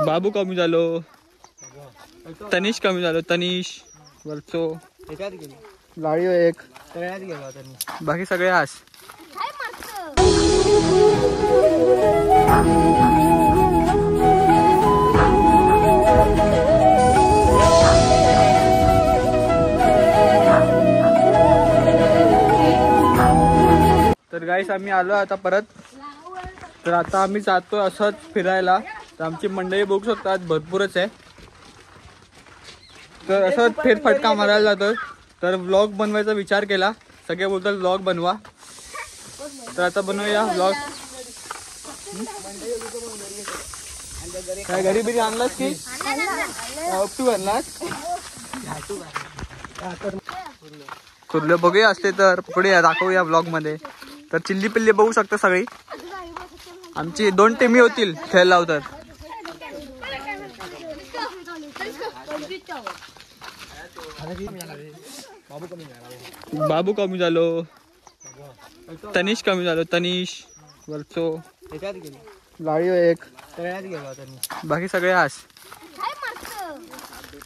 बाबू कमी झालो, तनिष कमी झालो, तनिष वरचो लाळीव एक बाकी सगळे आस. तर गाईस आम्ही आलो आता परत. तर आता आम्ही जातो असंच फिरायला. तर आमची मंडळी बघू शकतात भरपूरच आहे. तर असंच फेरफटका मारायला जातो. तर व्लॉग बनवायचा विचार केला. सगळे बोलतात व्लॉग बनवा. तर आता बनवूया व्लॉग. काय घरी बिरी आणलास की तू आणलास? कुर्ले बघूया असते तर पकडूया, दाखवूया व्लॉग मध्ये. तर चिल्ली पिल्ली बघू शकता सगळी. आमची 2 टीमी होतील खेळला तर. बाबू कमी झालो, तनिष कमी झालो, तनिष वरचो लाळीव एक बाकी सगळे आस.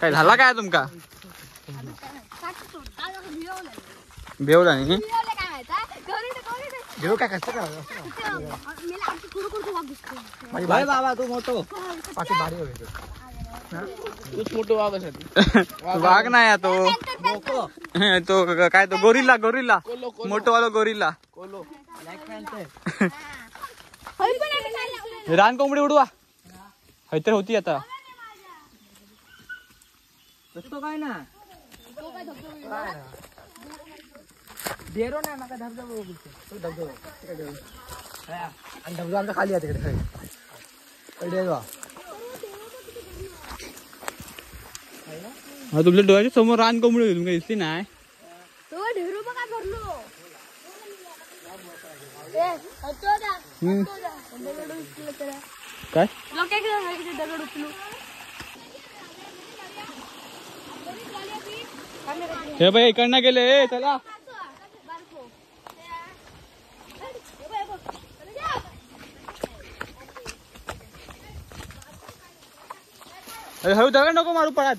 काय झाला काय तुमका? बेवला नाही घेऊ काय कसं काय बाबा तू मोठो तूच मोठो वाघ वाघ नाही तो काय तो गोरिल्ला गोरिल्ला मोठो वाला गोरिल्ला. रान कोंबडी उडवा हैतर होती आता काय ना डेरो नाही नका धबधबा धबधबा आमचा खाली आहे तिकडे. तुमच्या डोळ्याच्या समोर रान कोंबडी तुमका दिसली नाही? काय हे बाई इकडनं गेले. चला अरे हळू दगड नको मारू पळत.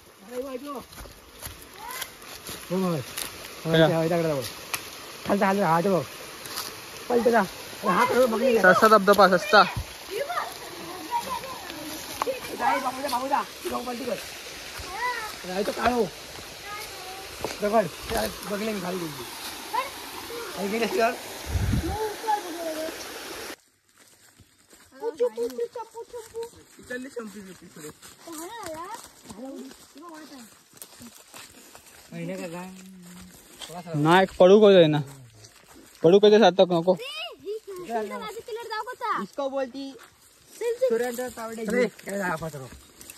सस्ता धबधबा सस्ता. दगड बघले मी खाली नाही पडू कधी ना पडू कधी सात नको इसको बोलती सुरेंद्र तावडे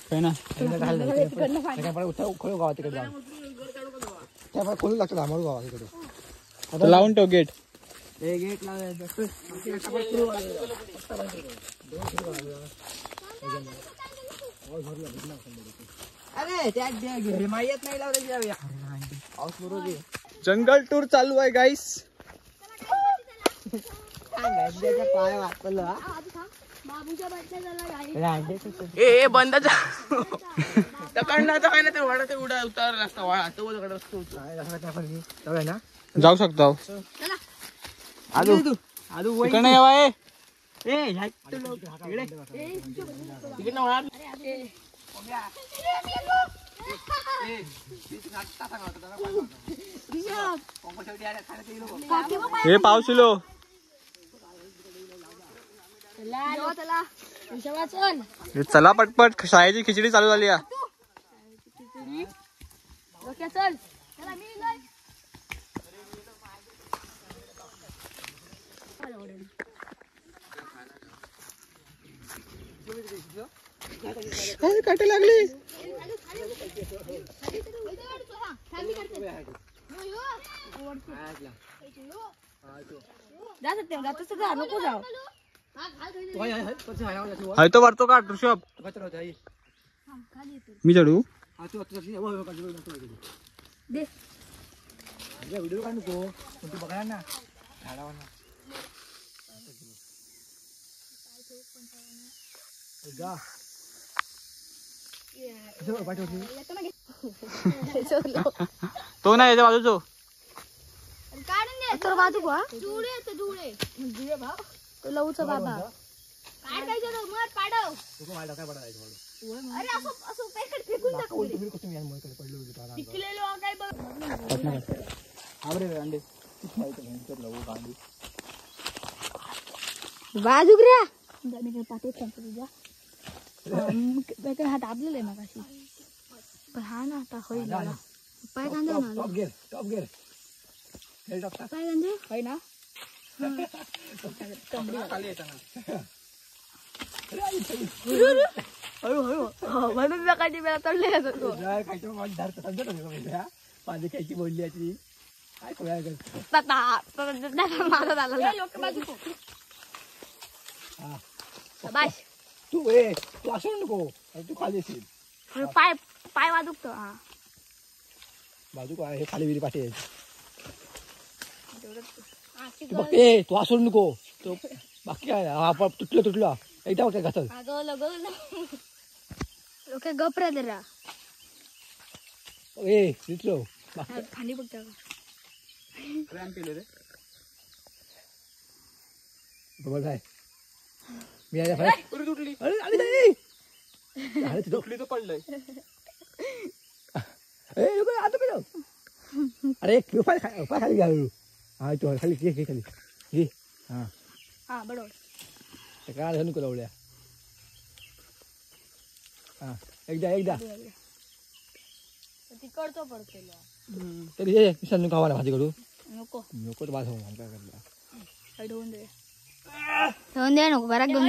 काय ना खोलू गावा तिकडे जाऊन खोलू लागतं आम्हाला गावा तिकडे लावून ठेव गेट. गेट जंगल टूर चालू आहे गाईस. बंद जाऊ शकतो. इकडे यावा हे पावसिलो चला पटपट. शाळेची खिचडी चालू झाली. काटे लागली. तो वरतो का ऋषभ मी चढू व्हिडिओ काढ नको बघा ना झाडावर. तो नाही याच्या बाजूचो तर बाजू का जुळे भाव तो लवचा बाबा काय काय मत पाडव अरे असं असं पॅकेट फेकून टाक पिकलेलो काय बघ अंडे बाजू रे मी काय पाठवत सांगतो तुझ्या हात दाबलेलं आहे मगाशी पण हा ना आता होईल पाय कांदे ना टॉप गिअर पाय कांदे होय ना म्हणून सकाळची वेळा चढले माझी कायची बोलली ती काय तू तू असं नको तू खाली येशील पाय पाय वाजूकतो हा बाजू काय हे खाली विरी पाठी तू बघते तू असं नको तो बाकी काय तुटलं एकदा काय घासल ओके गपरा जरा तिथलं खाली बघता बघ काय मी तुटली तो पडलंय अरे खाली घ्या हा तू खाली घे खाली घे हा हा बरोबर काय झालं नको लावल्या हा एकदा तिकडतो पडतो तरी ये मिशाल नको आम्हाला भाजी करू नको नको तर भाजी काय करला ठेवून दे नको घरात घेऊन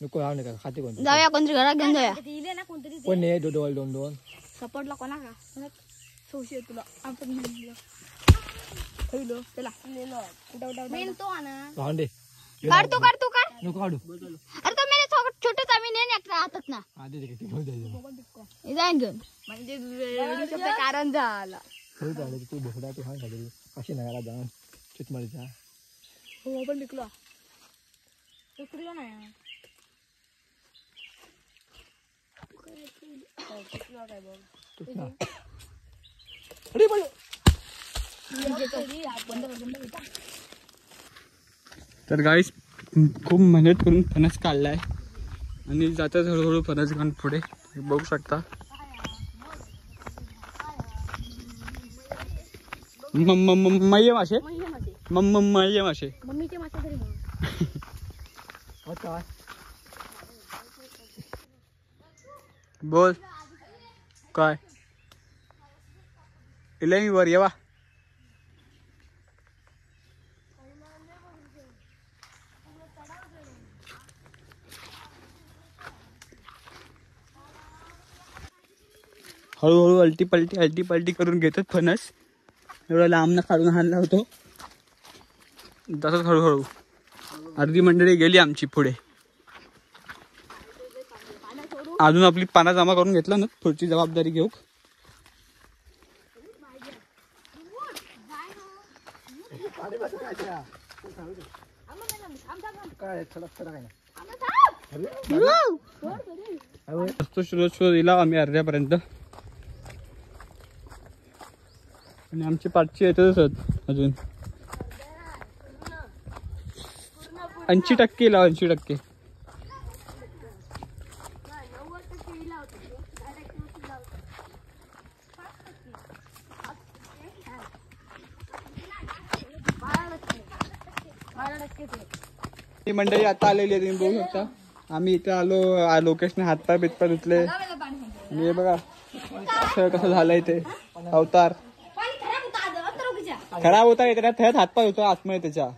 नको हा नका खाते कोण जाऊया कोणतरी घरात घेऊन जाऊया कोण नाही दोन सपोर्टला कोणा का सौशी तुला आपण चला दे काढ तू काढ नको काढू अरे तो मेरे छोटे चामी नाही हातात ना जाईन घेऊन म्हणजे कारण झाला तू भोकडा तू हा घालू अशी नगाला जाऊन चितमाळीचा हो पण विकलो नाही तर गाईस खूप मेहनत करून फणस काढलाय आणि जातात हळूहळू फणस घेऊन पुढे बघू शकता. मय्ये मासे मय्ये मासे मम्मीचे मासे तरी बोल काय इले मी वर येवा हळूहळू अलटी पलटी करून घेतात फणस. एवढा लांब न काढून आणला होतो. तसंच हळूहळू अर्धी मंडळी गेली आमची पुढे. अजून आपली पानं जमा करून घेतला ना पुढची जबाबदारी घेऊ. शोध दिला आम्ही अर्ध्यापर्यंत आणि आमची पाठची येतच अजून 80% लाव 80%. ही मंडळी आता आलेली आहे, तुम्ही बघू शकता. आम्ही इथे आलो, लोकेशन हातपाय बितपाय धुतले आणि हे बघा कसं झालंय ते अवतार खराब होता. त्यात हातपाय होता आतमध्ये त्याच्या